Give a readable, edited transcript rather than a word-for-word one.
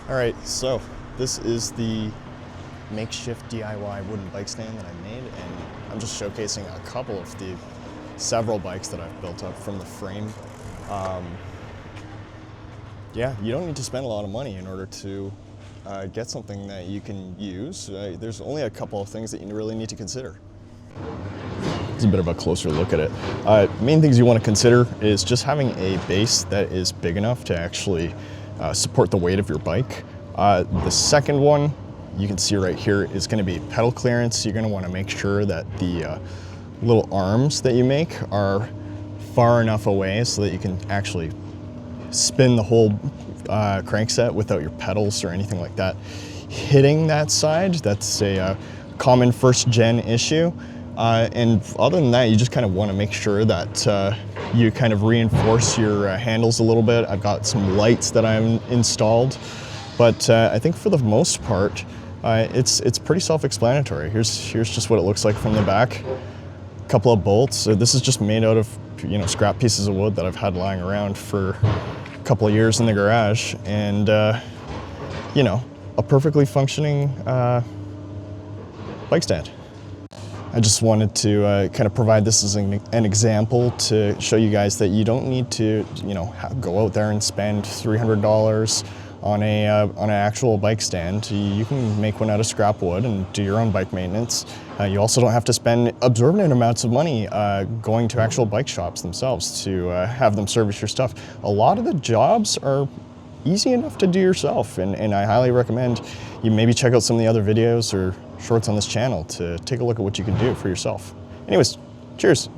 All right, so this is the makeshift DIY wooden bike stand that I made, and I'm just showcasing a couple of the several bikes that I've built up from the frame. Yeah, you don't need to spend a lot of money in order to get something that you can use. There's only a couple of things that you really need to consider. It's a bit of a closer look at it. Main things you want to consider is just having a base that is big enough to actually support the weight of your bike. The second one, you can see right here, is going to be pedal clearance. You're going to want to make sure that the little arms that you make are far enough away so that you can actually spin the whole crankset without your pedals or anything like that hitting that side. That's a common first gen issue. And other than that, you just kind of want to make sure that you kind of reinforce your handles a little bit. I've got some lights that I'm installed, but I think for the most part, it's pretty self-explanatory. Here's just what it looks like from the back. A couple of bolts. This is just made out of scrap pieces of wood that I've had lying around for a couple of years in the garage, and a perfectly functioning bike stand. I just wanted to kind of provide this as an example to show you guys that you don't need to, go out there and spend $300 on an actual bike stand. You can make one out of scrap wood and do your own bike maintenance. You also don't have to spend exorbitant amounts of money going to actual bike shops themselves to have them service your stuff. A lot of the jobs are easy enough to do yourself, and I highly recommend you maybe check out some of the other videos or shorts on this channel to take a look at what you can do for yourself. Anyways, cheers.